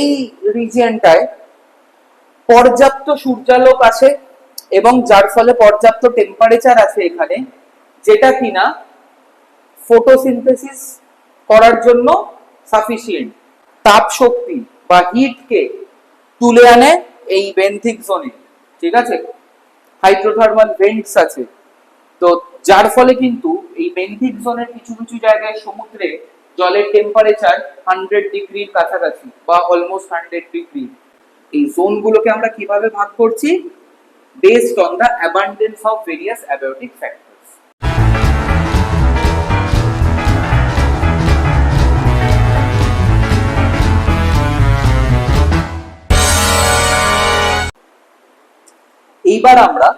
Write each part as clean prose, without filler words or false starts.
এই রিজিয়নটায় পর্যাপ্ত সূর্যালোক আছে এবং যার ফলে পর্যাপ্ত টেম্পারেচার আছে এখানে, যেটা কিনা ফটোসিনথেসিস করার জন্য সাফিসিয়েন্ট তাপ শক্তি বা হিটকে তুলে আনে এই বেন্থিক জোনে। ঠিক আছে, হাইড্রোথার্মাল ভেন্টস আছে। তো যার ফলে কিন্তু এই বেন্থিক জোনের কিছু কিছু জায়গায় সমুদ্রে জলের টেম্পারেচার 100 ডিগ্রির কাছাকাছি বা অলমোস্ট 100 ডিগ্রি। এই জোনগুলোকে আমরা কিভাবে ভাগ করছি? Based on the abundance of various abiotic factors. এইবার আমরা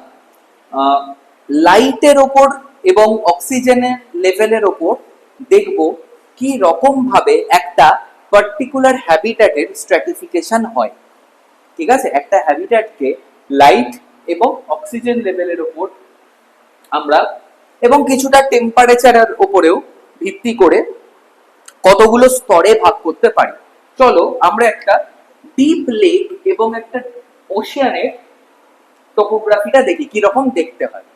লাইটের ওপর এবং অক্সিজেনের লেভেলের ওপর দেখব কি রকম ভাবে একটা পার্টিকুলার হ্যাবিট্যাটের স্ট্র্যাটিফিকেশন হয়। ঠিক আছে, একটা হ্যাবিট্যাটকে লাইট এবং অক্সিজেন লেভেলের ওপর আমরা এবং কিছুটা টেম্পারেচারের ওপরেও ভিত্তি করে কতগুলো স্তরে ভাগ করতে পারি। চলো আমরা একটা ডিপ লেক এবং একটা ওশিয়ানের টোপোগ্রাফিটা দেখি কি রকম দেখতে হয়।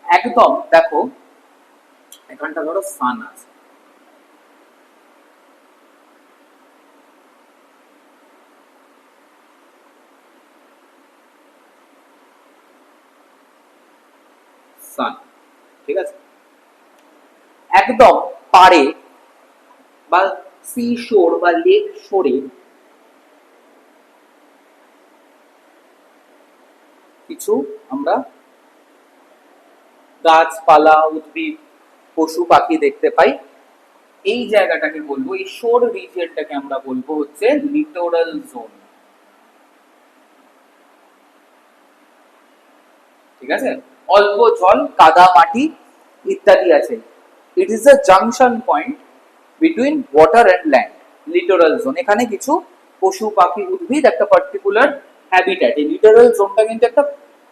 একদম দেখো, এখানটা ধরো সান আছে, সান। ঠিক আছে, একদম পাড়ে বা সি শোর বা লেক শোরে কিছু আমরা গাছপালা, উদ্ভিদ, পশু পাখি দেখতে পাই। এই জায়গাটাকে বলবো, এই শোর রিজিয়নটাকে আমরা বলবো হচ্ছে লিটোরাল জোন। ঠিক আছে, অল্প জল, কাদা মাটি ইত্যাদি আছে। It is a junction point between water and land, littoral zone. এখানে কিছু পশু পাখি উদ্ভিদ একটা পার্টিকুলার হ্যাবিট্যাট, এই লিটোরাল জোনটা কিন্তু একটা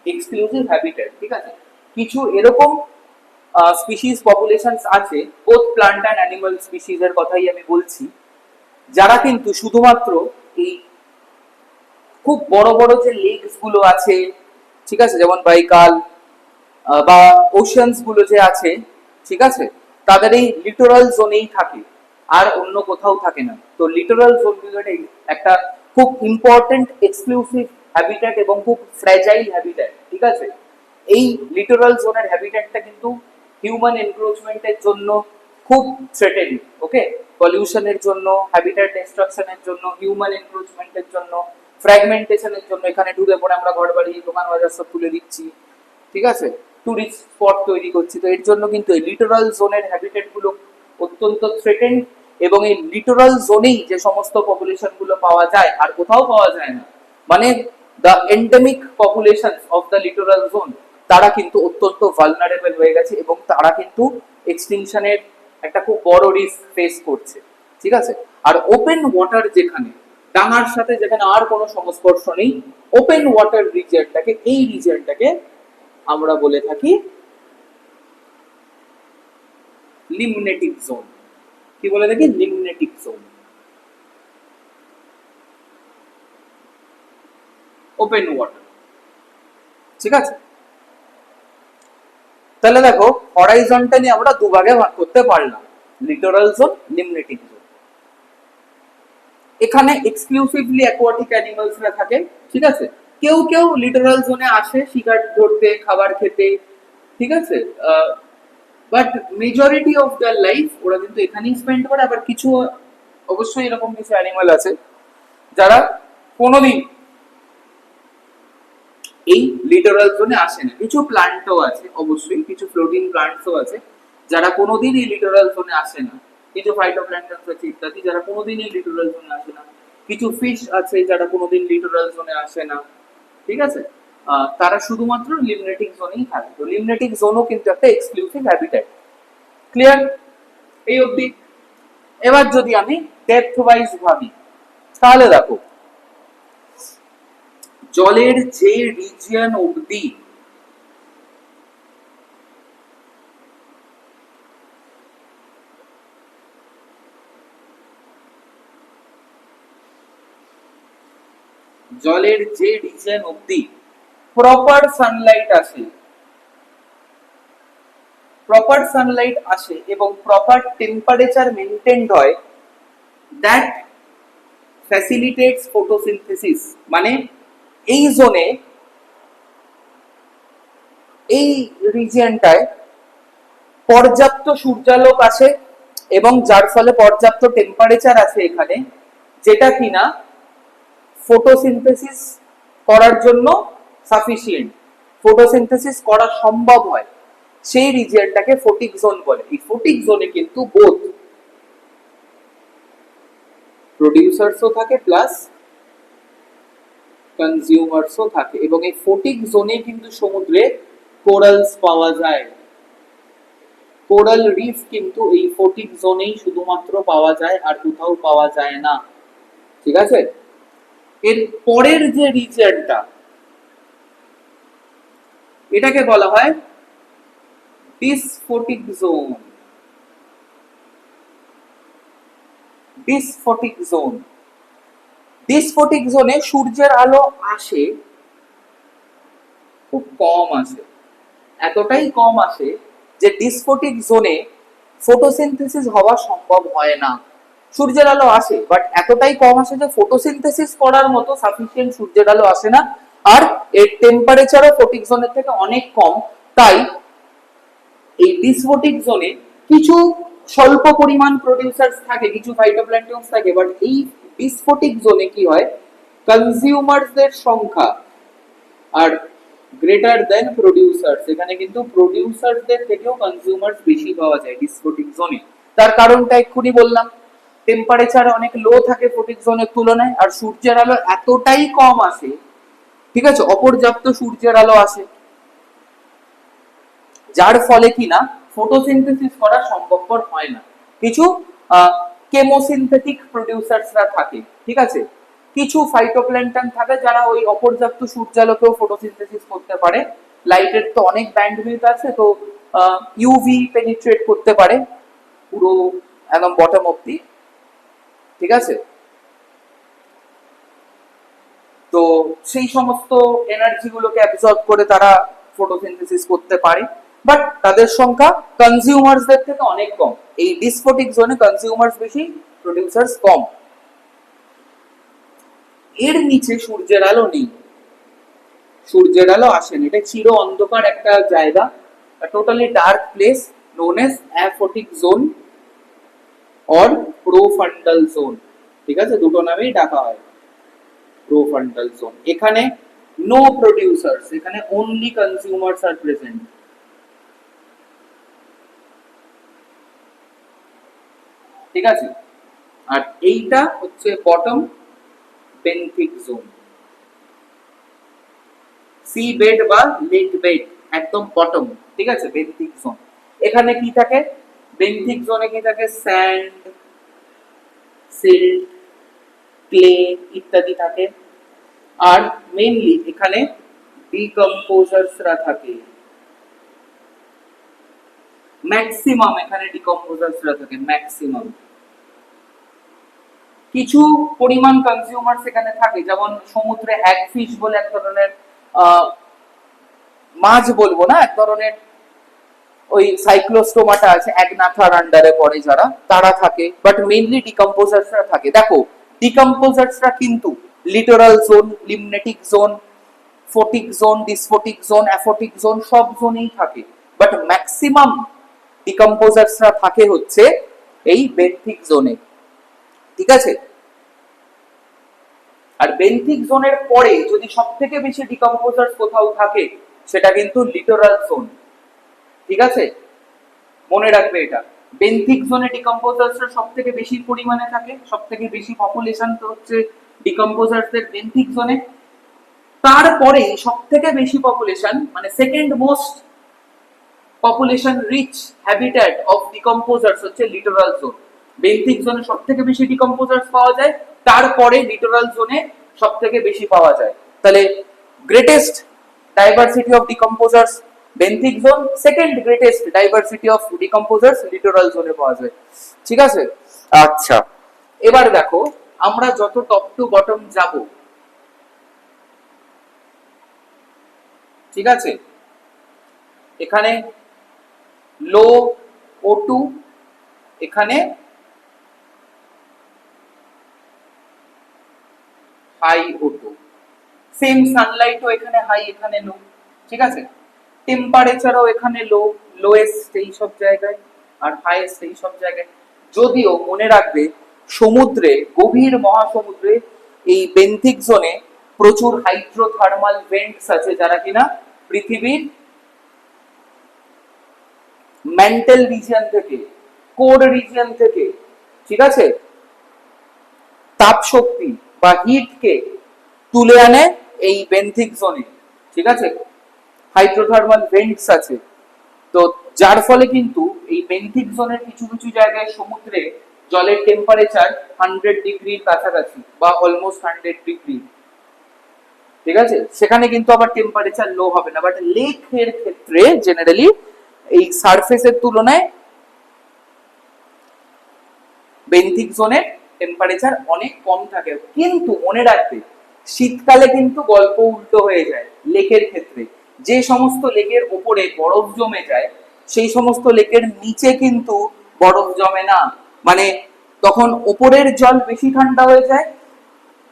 এক্সক্লুসিভ হ্যাবিট্যাট। ঠিক আছে, কিছু এরকম স্পিসিস পপুলেশন আছে, both plant and animal species এর কথাই আমি বলছি, যারা কিন্তু শুধুমাত্র এই খুব বড় বড় যে লেকস গুলো আছে, ঠিক আছে, যেমন বাইকাল বা ওশানস গুলো যে আছে, ঠিক আছে, তাদের এই লিটোরাল জোনেই থাকে, আর অন্য কোথাও থাকে না। তো লিটোরাল জোন একটা খুব ইম্পর্টেন্ট এক্সক্লুসিভ হ্যাবিট্যাট এবং খুব ফ্র্যাজাইল হ্যাবিট্যাট। ঠিক আছে, এই লিটোরাল জোনের হ্যাবিট্যাটটা কিন্তু হিউম্যান এনক্রোচমেন্টের জন্য খুব থ্রেটেনিং। ওকে, পলিউশনের জন্য, হ্যাবিট্যাট ডিস্ট্রাকশনের জন্য, হিউম্যান এনক্রোচমেন্টের জন্য, ফ্র্যাগমেন্টেশনের জন্য, এখানে ঢুকে পড়ে আমরা ঘর বাড়ি, দোকান বাজার সব তুলে দিচ্ছি। ঠিক আছে, টুরিস্ট স্পট তৈরি করছি। তো এর জন্য কিন্তু এই লিটোরাল জোনের হ্যাবিটেট গুলো অত্যন্ত থ্রেটেন্ড, এবং এই লিটোরাল জোনেই যে সমস্ত পপুলেশন গুলো পাওয়া যায়, আর কোথাও পাওয়া যায় না। মানে the endemic population of the littoral zone, তারা কিন্তু অত্যন্ত ভালনারেবল হয়ে গেছে এবং তারা কিন্তু এক্সটিংশনের একটা খুব বড় রিস্ক ফেস করছে। ঠিক আছে, আর ওপেন ওয়াটার যেখানে, ডাঙার সাথে যেখানে আর কোনো সংস্পর্শ নেই, ওপেন ওয়াটার রিজিয়নটাকে, এই রিজিয়নটাকে আমরা বলে থাকি লিমনেটিক জোন। কি বলে থাকি? লিমনেটিক জোন, ওপেন ওয়াটার। ঠিক আছে, তাহলে দেখো হরাইজনটা নিয়ে আমরা দুভাগে ভাগ করতে পারলাম, লিটোরাল জোন, লিমনেটিক জোন। এখানে এক্সক্লুসিভলি অ্যাকোয়াটিক অ্যানিমালসরা থাকে। ঠিক আছে, কেউ কেউ লিটোরাল জোনে আসে শিকার ধরতে, খাবার খেতে। ঠিক আছে, but majority of their life ওরা কিন্তু এখানেই স্পেন্ড করে। আবার কিছু অবশ্যই এরকম কিছু অ্যানিমাল আছে যারা কোনোদিন এই লিটোরাল জোনে আসে না। কিছু প্লান্টও আছে, অবশ্যই কিছু ফ্লোটিং প্লান্টসও আছে যারা কোনোদিন এই লিটোরাল জোনে আসে না। কিছু ফাইটোপ্ল্যাঙ্কটনস আছে ইত্যাদি, যারা কোনোদিন এই লিটোরাল জোনে আসে না। কিছু ফিশ আছে যারা কোনোদিন লিটোরাল জোনে আসে না, ঠিক আছে, তারা শুধুমাত্র লিমনেটিক জোনেই থাকে। তো লিমনেটিক জোনও কিন্তু একটা এক্সক্লুসিভ হ্যাবিটেট। ক্লিয়ার এই অবধি? এবার যদি আমি ডেপথ ওয়াইজ ভাবি, তাহলে দেখো জলের যে রিজিয়ন অবধি জলের যে রিজিয়ন অবধি প্রপার সানলাইট আসে এবং প্রপার টেম্পারেচার মেনটেন্ড হয়, দ্যাট ফ্যাসিলিটেটস ফটোসিনথেসিস। মানে এই জোনে, এই রিজিয়নটায় পর্যাপ্ত সূর্যালোক আছে এবং যার ফলে পর্যাপ্ত টেম্পারেচার আছে এখানে, যেটা কিনা ফটোসিনথেসিস করার জন্য সাফিসিয়েন্ট, ফটোসিনথেসিস করা সম্ভব হয়, সেই রিজিয়নটাকে ফোটিক জোন বলে। এই ফোটিক জোনে কিন্তু বোথ প্রোডিউসার্সও থাকে প্লাস কনজিউমার্সও থাকে, এবং এই ফোটিক জোনে কিন্তু সমুদ্রে কোরালস পাওয়া যায়। কোরাল রিফ কিন্তু এই ফোটিক জোনেই শুধুমাত্র পাওয়া যায়, আর কোথাও পাওয়া যায় না, ঠিক আছে। এর পরের যে রিজিয়নটা, এটাকে বলা হয় ডিসফোটিক জোন। ডিসফোটিক জোন, ডিসফোটিক জোনে সূর্যের আলো আসে, খুব কম আসে, এতটাই কম আসে যে ডিসফোটিক জোনে ফটোসিনথেসিস হওয়া সম্ভব হয় না। সূর্যের আলো আসে, বাট এতটাই কম আসে যে ফটোসিনথেসিস করার মতো সাফিসিয়েন্ট সূর্যের আলো আসে না, আর এর টেম্পারেচারও ফোটিক জোনের থেকে অনেক কম। তাই এই ডিসফোটিক জোনে কিছু স্বল্প পরিমাণ প্রোডিউসার্স থাকে, কিছু ফাইটোপ্ল্যাঙ্কটনস থাকে, বাট এই ডিসফোটিক জোনে কি হয়, কনজিউমারদের সংখ্যা আর গ্রেটার দেন প্রোডিউসার্স, এখানে কিন্তু প্রোডিউসারদের থেকেও কনজিউমার্স বেশি পাওয়া যায় ডিসফোটিক জোনে। তার কারণটা এক্ষুনি বললাম, টেম্পারেচার অনেক লো থাকে ফোটিক জোনের তুলনায়, আর সূর্যের আলো এতটাই কম আসে, ঠিক আছে, অপর্যাপ্ত সূর্যের আলো আসে, যার ফলে কিনা ফটোসিনথেসিস করা সম্ভবপর হয় না। কিছু কেমোসিনথেটিক প্রোডিউসার্সরা থাকে, ঠিক আছে, কিছু ফাইটোপ্ল্যাঙ্কটন থাকে যারা ওই অপর্যাপ্ত সূর্যালোকেও ফটোসিনথেসিস করতে পারে। লাইটের তো অনেক ব্যান্ডউইডথ আছে, তো ইউভি পেনিট্রেট করতে পারে পুরো একদম বটম অবধি, ঠিক আছে। তো সেই সমস্ত এনার্জি গুলোকে অ্যাবজর্ব করে তারা ফটোসিনথেসিস করতে পারে, বাট তাদের সংখ্যা কনজিউমার্সদের থেকে অনেক কম। এই ডিসফোটিক জোনে কনজিউমার্স বেশি, প্রোডিউসার্স কম। এর নিচে সূর্যের আলো নেই, সূর্যের আলো আসেনি, এটা চির অন্ধকার একটা জায়গা, totally dark place known as aphotic zone or profundal zone, ঠিক আছে, দুটো নামেই ডাকা হয়। প্রোফান্ডাল জোন, এখানে নো প্রোডিউসার্স, এখানে অনলি কনজিউমার্স আর প্রেজেন্ট, ঠিক আছে। আর এইটা হচ্ছে bottom benthic zone, sea bed বা লেক বেড, একদম বটম, ঠিক আছে, বেন্থিক জোন। এখানে কি থাকে, বেন্থিক জোনে কি থাকে, স্যান্ড, সিল্ট, ক্লে ইত্যাদি থাকে। আর মেইনলি এখানে ডিকম্পোজার্সরা থাকে, ম্যাক্সিমাম এখানে ডিকম্পোজার্সরা থাকে, ম্যাক্সিমাম। কিছু পরিমাণ কনজিউমার্স এখানে থাকে, যেমন সমুদ্রে হ্যাগফিশ বলে এক ধরনের মাছ বলবো না, এক ধরনের ওই সাইক্লোস্টোমাটা আছে, অ্যাগনাথার আন্ডারে পড়ে যারা, তারা থাকে, বাট মেইনলি ডিকম্পোজার্সরা থাকে। দেখো ডিকম্পোজার্সরা কিন্তু littoral zone, লিমনেটিক zone, photic zone, ডিসফোটিক zone, অ্যাফোটিক zone সব জোনেই থাকে, বাট ম্যাক্সিমাম ডিকম্পোজার্সরা থাকে হচ্ছে এই বেন্থিক জোনে, ঠিক আছে। আর বেন্থিক জোনের পরে যদি সবথেকে বেশি ডিকম্পোজার্স কোথাও থাকে, সেটা কিন্তু লিটোরাল জোন, ঠিক আছে, মনে রাখবে এটা। বেন্থিক জোনে ডিকম্পোজার্সরা সব থেকে বেশি পরিমাণে থাকে, সব থেকে বেশি পপুলেশন তো হচ্ছে ডিকম্পোজার্সদের বেন্থিক জোনে। তারপরে সব থেকে বেশি পপুলেশন মানে second most population rich habitat of decomposers হচ্ছে লিটোরাল জোন। বেন্থিক জোনে সব থেকে বেশি ডিকম্পোজার্স পাওয়া যায়, তারপরে লিটোরাল জোনে সব থেকে বেশি পাওয়া যায়। তাহলে greatest diversity of decomposers benthic zone, second greatest diversity of decomposers littoral জোনে পাওয়া যায়। ঠিক আছে, আচ্ছা এবার দেখো আমরা যত টপ টু বটম যাব, ঠিক আছে, এখানে লো O2, এখানে হাই O2, সেম সানলাইটও এখানে হাই এখানে লো, ঠিক আছে, টেম্পারেচারও এখানে লো, লোয়েস্ট এই সব জায়গায় আর হাইয়েস্ট এই সব জায়গায়। যদিও মনে রাখবে সমুদ্রে, গভীর মহাসমুদ্রে এই বেন্থিক জোনে প্রচুর হাইড্রোথার্মাল ভেন্টস আছে, যারা কিনা পৃথিবীর ম্যান্টেল রিজিয়ন থেকে, কোর রিজিয়ন থেকে, ঠিক আছে, তাপ শক্তি বা হিটকে তুলে আনে এই বেন্থিক জোনে, ঠিক আছে, হাইড্রোথার্মাল ভেন্টস আছে। তো যার ফলে কিন্তু এই বেন্থিক জোনের কিছু কিছু জায়গায় সমুদ্রে জলের টেম্পারেচার 100 ডিগ্রির কাছাকাছি বা অলমোস্ট 100 ডিগ্রি, ঠিক আছে, সেখানে কিন্তু আবার টেম্পারেচার লো হবে না। বাট লেকের ক্ষেত্রে জেনারেলি এই সারফেসের তুলনায় বেন্থিক জোনের টেম্পারেচার অনেক কম থাকে। কিন্তু মনে রাখবে শীতকালে কিন্তু গল্প উল্টো হয়ে যায় লেকের ক্ষেত্রে। যে সমস্ত লেকের উপরে বরফ জমে যায় সেই সমস্ত লেকের নিচে কিন্তু বরফ জমে না, মানে তখন উপরের জল বেশি ঠান্ডা হয়ে যায়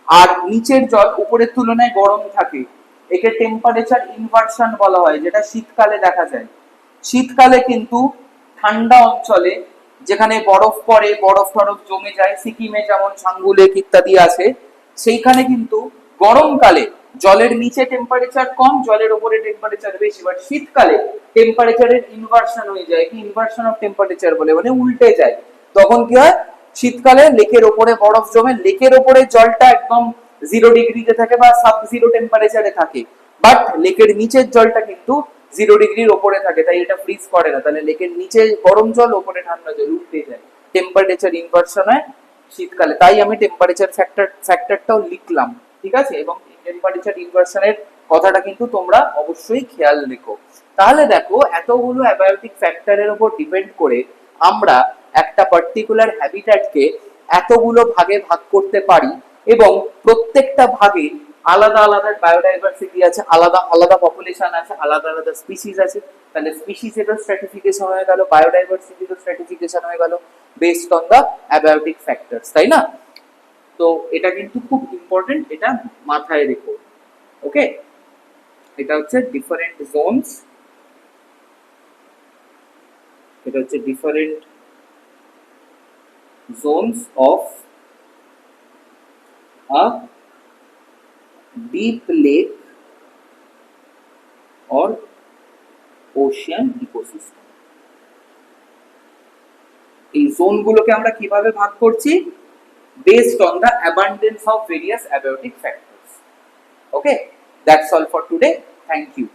আর নিচের জল উপরের তুলনায় গরম থাকে। একে টেম্পারেচার ইনভার্সন বলা হয়, যেটা শীতকালে দেখা যায়। শীতকালে কিন্তু ঠান্ডা অঞ্চলে যেখানে বরফ পড়ে, বরফ টরফ জমে যায়, সিকিমে যেমন ছাঙ্গু লেক ইত্যাদি আছে, সেইখানে কিন্তু গরমকালে জলের নিচে টেম্পারেচার কম, জলের উপরে টেম্পারেচার বেশি। বাট শীতকালে টেম্পারেচারের ইনভার্সন হয়ে যায়, কি ইনভার্সন অফ টেম্পারেচার বলে, মানে উল্টে যায়। তখন কি হয়, শীতকালে লেকের ওপরে বরফ জমে, লেকের ওপরে জলটা একদম 0 ডিগ্রিতে থাকে বা সাব জিরো টেম্পারেচারে থাকে, বাট লেকের নিচের জলটা কিন্তু 0 ডিগ্রির ওপরে থাকে, তাই এটা ফ্রিজ করে না। তাহলে লেকের নিচে গরম জল, ওপরে ঠান্ডা জল, উল্টে যায়, টেম্পারেচার ইনভার্সন হয় শীতকালে। তাই আমি টেম্পারেচার ফ্যাক্টরটাও লিখলাম, ঠিক আছে, এবং টেম্পারেচার ইনভার্সনের কথাটা কিন্তু তোমরা অবশ্যই খেয়াল রেখো। তাহলে দেখো এতগুলো অ্যাবায়োটিক ফ্যাক্টরের উপর ডিপেন্ড করে আমরা একটা পার্টিকুলার হ্যাবিট্যাটকে এতগুলো ভাগে ভাগ করতে পারি, এবং প্রত্যেকটা ভাগে আলাদা আলাদা বায়োডাইভার্সিটি আছে, আলাদা আলাদা পপুলেশন আছে, আলাদা আলাদা স্পিসিস আছে। তাহলে স্পিসিসেরও স্ট্র্যাটিফিকেশন হয়ে গেল, বায়োডাইভার্সিটিরও স্ট্র্যাটিফিকেশন হয়ে গেল based on the abiotic factors, তাই না? তো এটা কিন্তু খুব ইম্পর্টেন্ট, এটা মাথায় রেখো। ওকে, এটা হচ্ছে ডিফারেন্ট জোনস, এটা হচ্ছে different zones of a deep lake or ocean ecosystem। এই জোনগুলোকে আমরা কিভাবে ভাগ করছি? based on the abundance of various abiotic factors. Okay, that's all for today. Thank you.